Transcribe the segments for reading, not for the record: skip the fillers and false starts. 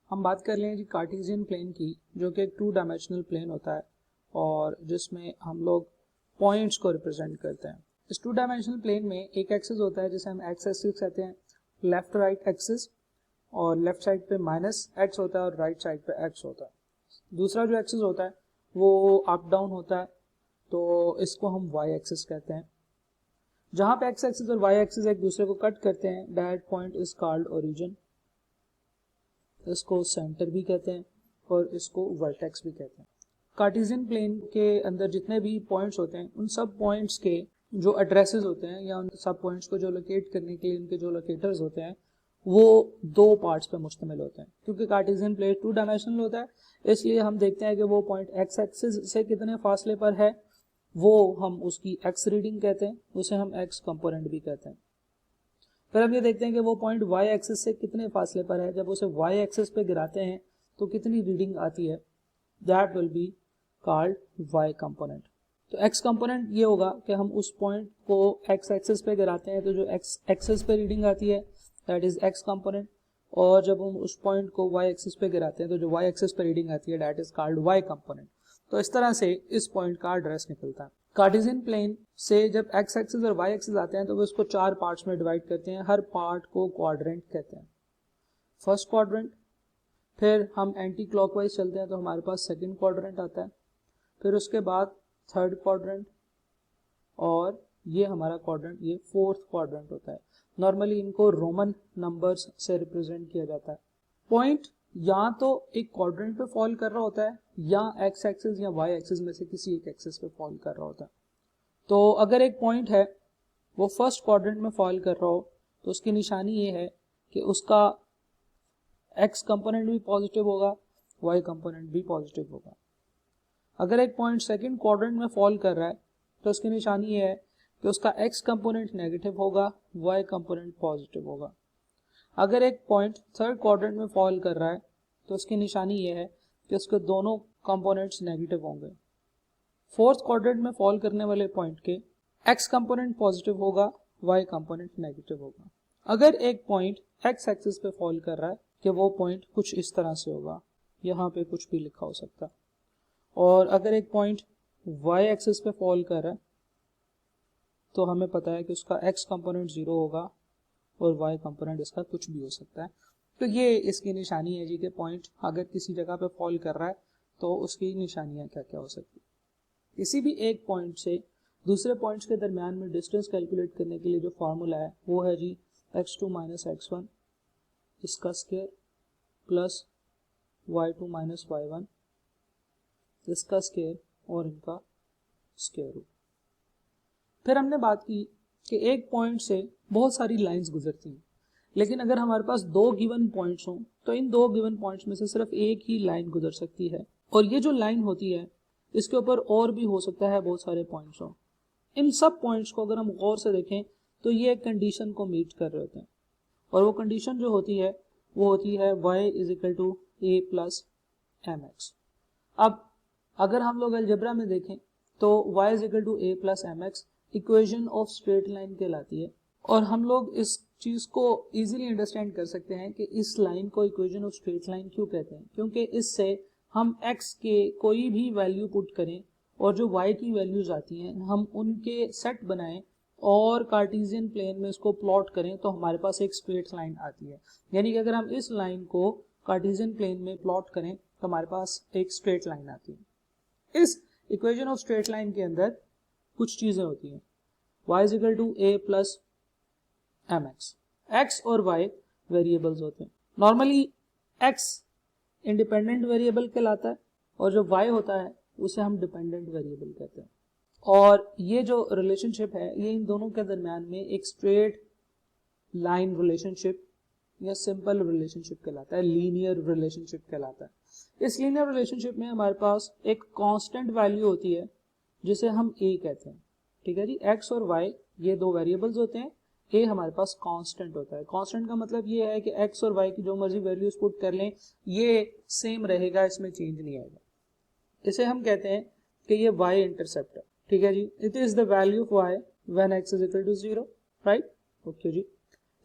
हम बात कर लें जी कार्टेशियन प्लेन की, जो कि एक 2 डायमेंशनल प्लेन होता है और जिसमें हम लोग पॉइंट्स को रिप्रेजेंट करते हैं। इस 2 डायमेंशनल प्लेन में एक एक्सिस होता है जिसे हम एक्स एक्सिस कहते हैं, लेफ्ट राइट एक्सिस, और लेफ्ट साइड पे -x होता है और राइट साइड पे x होता है। दूसरा जो एक्सिस होता है वो अप डाउन होता है, तो इसको हम y एक्सिस कहते हैं। जहां पे x एक्सिस और y एक्सिस एक दूसरे को कट करते हैं, that point is called origin. इसको सेंटर भी कहते हैं और इसको वर्टेक्स भी कहते हैं। कार्टेशियन प्लेन के अंदर जितने भी पॉइंट्स होते हैं, उन सब पॉइंट्स के जो एड्रेसेस होते हैं या उन सब पॉइंट्स को जो लोकेट करने के लिए उनके जो लोकेटर्स होते हैं वो 2 पार्ट्स पे मुश्तमिल होते हैं। क्योंकि कार्टेशियन प्लेन 2 डायमेंशनल होता है, इसलिए हम देखते हैं कि वो पॉइंट x एक्सिस से कितने फासले पर है, वो हम उसकी x रीडिंग कहते हैं, उसे हम x कंपोनेंट भी कहते हैं। फिर हम ये देखते हैं कि वो पॉइंट y एक्सिस से कितने फासले पर है। जब उसे y एक्सिस पे गिराते हैं तो कितनी रीडिंग आती है, that will be called y component. तो x कंपोनेंट ये होगा कि हम उस पॉइंट को x एक्सिस पे गिराते हैं तो जो x एक्सिस पे रीडिंग आती है दैट इज x कंपोनेंट, और जब हम उस पॉइंट को y एक्सिस पे गिराते हैं तो जो y एक्सिस पे रीडिंग आती है that is called y component. तो इस तरह से इस पॉइंट का एड्रेस निकलता है। कार्टेशियन प्लेन से जब x एक्सिस और y एक्सिस आते हैं तो वो इसको 4 पार्ट्स में डिवाइड करते हैं। हर पार्ट को क्वाड्रेंट कहते हैं। फर्स्ट क्वाड्रेंट, फिर हम एंटी क्लॉकवाइज चलते हैं तो हमारे पास सेकंड क्वाड्रेंट आता है, फिर उसके बाद थर्ड क्वाड्रेंट, और ये हमारा क्वाड्रेंट ये फोर्थ क्वाड्रेंट होता है। नॉर्मली इनको रोमन नंबर्स से रिप्रेजेंट किया जाता है। पॉइंट या तो एक क्वाड्रेंट पे फॉल कर रहा होता है या एक्स एक्सिस या वाई एक्सिस में से किसी एक एक्सिस पे फॉल कर रहा होता है। तो अगर एक पॉइंट है वो फर्स्ट क्वाड्रेंट में फॉल कर रहा हो तो उसकी निशानी ये है कि उसका एक्स कंपोनेंट भी पॉजिटिव होगा, वाई कंपोनेंट भी पॉजिटिव होगा। अगर एक पॉइंट सेकंड क्वाड्रेंट में फॉल कर रहा है तो उसकी निशानी ये है कि उसका एक्स कंपोनेंट नेगेटिव होगा, वाई कंपोनेंट पॉजिटिव होगा। अगर एक पॉइंट थर्ड क्वाड्रेंट में फॉल कर रहा है तो उसकी निशानी ये है कि उसके दोनों कंपोनेंट्स नेगेटिव होंगे। फोर्थ क्वाड्रेंट में फॉल करने वाले पॉइंट के एक्स कंपोनेंट पॉजिटिव होगा, वाई कंपोनेंट नेगेटिव होगा। अगर एक पॉइंट एक्स एक्सिस पे फॉल कर रहा है कि वो पॉइंट कुछ इस तरह से होगा, यहाँ पे कुछ भी लिखा हो सकता है। और अगर एक पॉइंट वाई एक्सिस पे फॉल कर रहा है तो हमें पता है कि उसका एक्स कंपोनेंट 0 होगा और y कंपोनेंट इसका कुछ भी हो सकता है। तो ये इसकी निशानी है जी कि पॉइंट अगर किसी जगह पे फॉल कर रहा है तो उसकी निशानियां क्या क्या हो सकती है। किसी भी एक पॉइंट से दूसरे पॉइंट्स के दरमियान में डिस्टेंस कैलकुलेट करने के लिए जो फार्मूला है वो है जी x2 माइनस x1 इसका square plus y2 minus y1 इसका स्क्वायर और इनका स्क्वायर रूट। फिर हमने बात की कि एक पॉइंट से बहुत सारी लाइंस गुजरती हैं, लेकिन अगर हमारे पास 2 गिवन पॉइंट्स हों तो इन 2 गिवन पॉइंट्स में से सिर्फ एक ही लाइन गुजर सकती है, और ये जो लाइन होती है इसके ऊपर और भी हो सकता है बहुत सारे पॉइंट्स हों। इन सब पॉइंट्स को अगर हम गौर से देखें तो ये एक कंडीशन को मीट कर रहे होते हैं, और वो कंडीशन जो होती है वो होती है y is equal to a plus mx। अब अगर हम लोग अलजेब्रा में देखें तो y is equal to a plus mx equation of straight line कहलाती है, और हम लोग इस चीज को इजीली अंडरस्टैंड कर सकते हैं कि इस लाइन को इक्वेशन ऑफ स्ट्रेट लाइन क्यों कहते हैं। क्योंकि इससे हम x के कोई भी वैल्यू पुट करें और जो y की वैल्यूज आती हैं हम उनके सेट बनाएं और कार्टेशियन प्लेन में इसको प्लॉट करें तो हमारे पास एक स्ट्रेट लाइन आती है। यानी कि अगर हम इस लाइन को कार्टेशियन प्लेन में प्लॉट करें तो हमारे पास एक स्ट्रेट लाइन आती है। इस इक्वेशन ऑफ स्ट्रेट लाइन के अंदर कुछ चीजें होती हैं। y is equal to a plus mx, x और y वेरिएबल्स होते हैं। नॉर्मली x इंडिपेंडेंट वेरिएबल कहलाता है और जो y होता है उसे हम डिपेंडेंट वेरिएबल कहते हैं। और ये जो रिलेशनशिप है ये इन दोनों के दरमियान में एक स्ट्रेट लाइन रिलेशनशिप या सिंपल रिलेशनशिप कहलाता है, लीनियर रिलेशनशिप कहलाता है। इस लीनियर रिलेशनशिप में हमारे पास एक कांस्टेंट वैल्यू होती है जिसे हम a कहते हैं। ठीक है जी, x और y ये 2 वेरिएबल्स होते हैं, a हमारे पास कांस्टेंट होता है। कांस्टेंट का मतलब ये है कि x और y की जो मर्जी वैल्यूज पुट कर लें ये सेम रहेगा, इसमें चेंज नहीं आएगा। इसे हम कहते हैं कि ये y इंटरसेप्ट है। ठीक है जी, it is the value of y when x is equal to 0, right. Okay जी,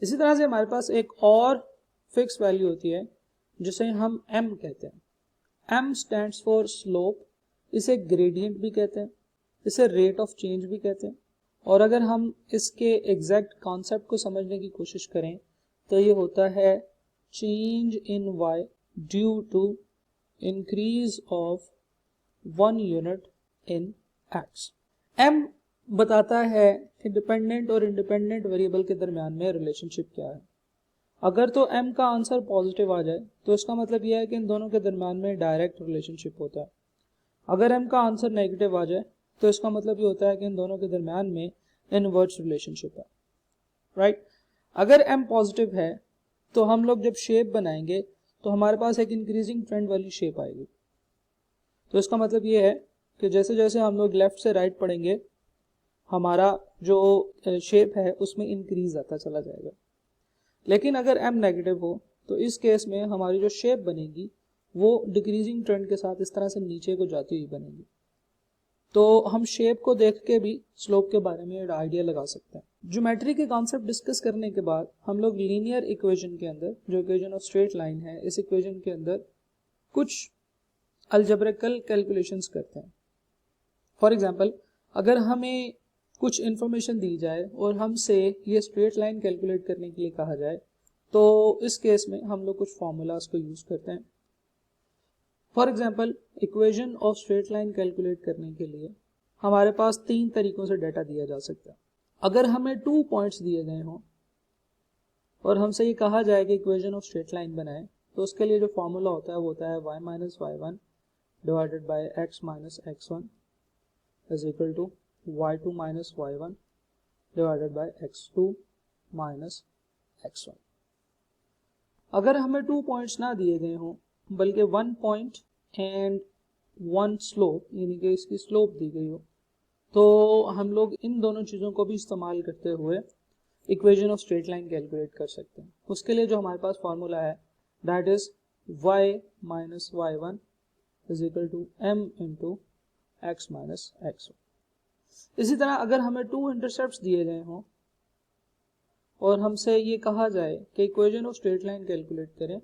इसी तरह से हमारे पास एक और फिक्स वैल्यू होती है जिसे हम m कहते हैं। m स्टैंड्स फॉर स्लोप, इसे ग्रेडियंट भी कहते हैं, इसे रेट ऑफ चेंज भी कहते हैं। और अगर हम इसके एग्जैक्ट कॉन्सेप्ट को समझने की कोशिश करें तो ये होता है change in y due to increase of 1 unit in x। m बताता है कि डिपेंडेंट और इंडिपेंडेंट वेरिएबल के दरमियान में रिलेशनशिप क्या है। अगर तो m का आंसर पॉजिटिव आ जाए तो इसका मतलब यह है कि इन दोनों के दरमियान में डायरेक्ट रिलेशनशिप होता है। अगर m का आंसर नेगेटिव आ जाए तो इसका मतलब ये होता है कि इन दोनों के दरमियान में इनवर्स रिलेशनशिप है, राइट। अगर m पॉजिटिव है तो हम लोग जब शेप बनाएंगे तो हमारे पास एक इंक्रीजिंग ट्रेंड वाली शेप आएगी। तो इसका मतलब ये है कि जैसे जैसे हम लोग लेफ्ट से राइट पढ़ेंगे हमारा जो शेप है उसमें इंक्रीज आता चला जाएगा। लेकिन अगर m नेगेटिव हो तो इस केस में हमारी जो शेप बनेगी वो डिक्रीजिंग ट्रेंड के साथ इस तरह से नीचे को जाती हुई बनेगी। तो हम शेप को देख के भी स्लोप के बारे में आइडिया लगा सकते हैं। ज्योमेट्री के कॉन्सेप्ट डिस्कस करने के बाद हम लोग लीनियर इक्वेशन के अंदर, जो इक्वेशन ऑफ स्ट्रेट लाइन है, इस इक्वेशन के अंदर कुछ अलजेब्रिकल कैलकुलेशंस करते हैं। फॉर एग्जांपल, अगर हमें कुछ इंफॉर्मेशन दी जाए और हमसे ये स्ट्रेट लाइन कैलकुलेट करने के लिए कहा जाए तो इस केस में हम लोग कुछ फॉर्मूलाज को यूज करते हैं। For example, equation of straight line calculate करने के लिए हमारे पास 3 तरीकों से डाटा दिया जा सकता है। अगर हमें 2 पॉइंट्स दिए गए हों और हमसे ये कहा जाए कि इक्वेशन ऑफ स्ट्रेट लाइन बनाएं तो उसके लिए जो फॉर्मूला होता है वो होता है y minus y1 divided by x minus x1 is equal to y2 minus y1 divided by x2 minus x1। अगर हमें 2 पॉइंट्स ना दिए गए हों बल्कि 1 पॉइंट एंड 1 स्लोप, यानी कि इसकी स्लोप दी गई हो, तो हम लोग इन दोनों चीज़ों को भी इस्तेमाल करते हुए equation of straight line calculate कर सकते हैं। उसके लिए जो हमारे पास फॉर्मूला है that is y minus y1 is equal to m into x minus x1। इसी तरह अगर हमें 2 इंटरसेप्ट्स दिए गए हों और हमसे ये कहा जाए कि equation of straight line calculate करें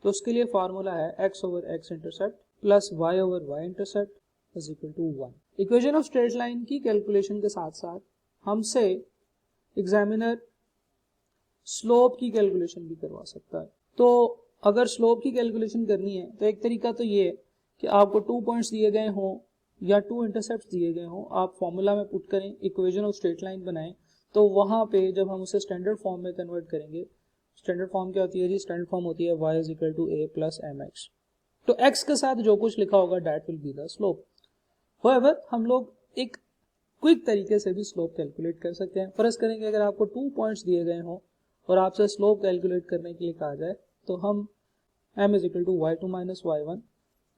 तो उसके लिए फार्मूला है x over x intercept plus y over y intercept is equal to 1। Equation of straight line की कैलकुलेशन के साथ साथ हमसे एग्जामिनर स्लोप की कैलकुलेशन भी करवा सकता है। तो अगर स्लोप की कैलकुलेशन करनी है तो एक तरीका तो ये है कि आपको 2 पॉइंट्स दिए गए हों या 2 इंटरसेप्ट्स दिए गए हों, आप फॉर्मूला में पुट करें, इक्वेशन ऑफ स्ट्रेट लाइन बनाएं, तो वहां पे जब हम उसे स्टैंडर्ड फॉर्म में कन्वर्ट करेंगे, स्टैंडर्ड फॉर्म क्या होती है जी? स्टैंडर्ड फॉर्म होती है y is equal to a plus mx। तो x के साथ जो कुछ लिखा होगा that will be the slope. However, हम लोग एक क्विक तरीके से भी स्लोप कैलकुलेट कर सकते हैं। फर्ज करेंगे अगर आपको 2 पॉइंट्स दिए गए हों और आपसे स्लोप कैलकुलेट करने के लिए कहा जाए तो हम m is equal to y2 minus y1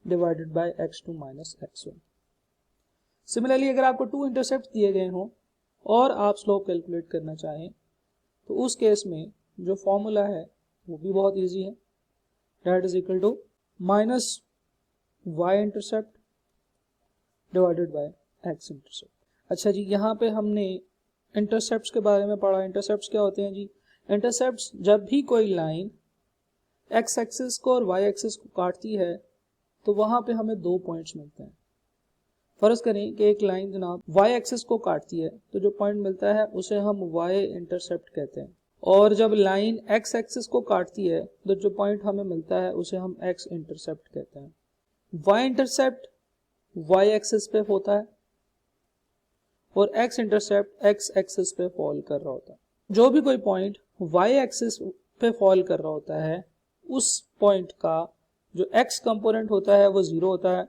divided by x2 minus x1। Similarly अगर आपको 2 इंटरसेप्ट दिए गए हों और आप स्लोप कैलकुलेट करना चाहें तो उस केस में जो फॉर्मूला है वो भी बहुत इजी है, that is equal to minus y intercept divided by x intercept. अच्छा जी, यहाँ पे हमने इंटरसेप्ट्स के बारे में पढ़ा। इंटरसेप्ट्स क्या होते हैं जी? इंटरसेप्ट्स जब भी कोई लाइन x एक्सिस को और y एक्सिस को काटती है तो वहां पे हमें 2 पॉइंट्स मिलते हैं। फर्ज करें कि एक लाइन जनाब y एक्सिस को काटती है तो जो पॉइंट मिलता है उसे हम y इंटरसेप्ट कहते हैं, और जब लाइन x एक्सिस को काटती है तो जो पॉइंट हमें मिलता है उसे हम x इंटरसेप्ट कहते हैं। y इंटरसेप्ट y एक्सिस पे होता है और x इंटरसेप्ट x एक्सिस पे फॉल कर रहा होता है। जो भी कोई पॉइंट y एक्सिस पे फॉल कर रहा होता है उस पॉइंट का जो x कंपोनेंट होता है वो 0 होता है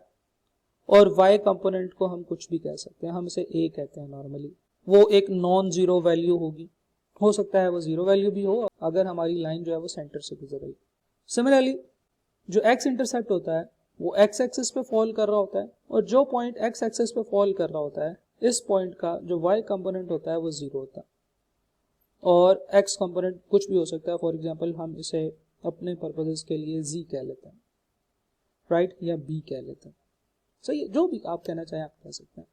और y कंपोनेंट को हम कुछ भी कह सकते हैं, हम इसे a कहते हैं नॉर्मली। वो एक नॉन जीरो वैल्यू होगी, हो सकता है वो 0 वैल्यू भी हो अगर हमारी लाइन जो है वो सेंटर से गुजर रही। सिमिलरली जो x इंटरसेप्ट होता है वो x एक्सिस पे फॉल कर रहा होता है और जो पॉइंट x एक्सिस पे फॉल कर रहा होता है इस पॉइंट का जो y कंपोनेंट होता है वो 0 होता है और x कंपोनेंट कुछ भी हो सकता है। फॉर एग्जांपल हम इसे अपने पर्पसेस के लिए z कह लेते हैं, राइट, या b कह लेते हैं, सही, जो भी आप कहना चाहें आप कह सकते हैं।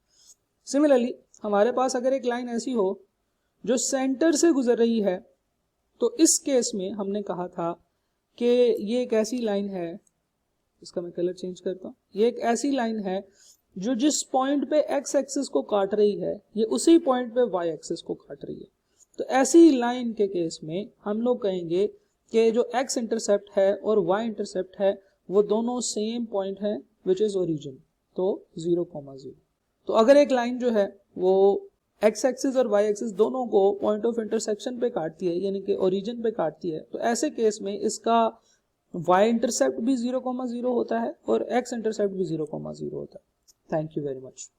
सिमिलरली हमारे पास अगर एक लाइन ऐसी हो जो सेंटर से गुजर रही है तो इस केस में हमने कहा था कि ये एक ऐसी लाइन है, इसका मैं कलर चेंज करता हूँ, ये एक ऐसी लाइन है जो जिस पॉइंट पे एक्स एक्सिस को काट रही है ये उसी पॉइंट पे वाई एक्सिस को काट रही है। तो ऐसी लाइन के केस में हम लोग कहेंगे कि जो एक्स इंटरसेप्ट है और वाई इंटरसेप्ट है वो दोनों सेम पॉइंट है विच इज ओरिजिन, तो 0,0। तो अगर एक लाइन जो है वो एक्स एक्सिस और वाई एक्सिस दोनों को पॉइंट ऑफ इंटरसेक्शन पे काटती है यानी कि ओरिजिन पे काटती है, तो ऐसे केस में इसका y इंटरसेप्ट भी 0,0 होता है और x इंटरसेप्ट भी 0,0 होता है। Thank you very much.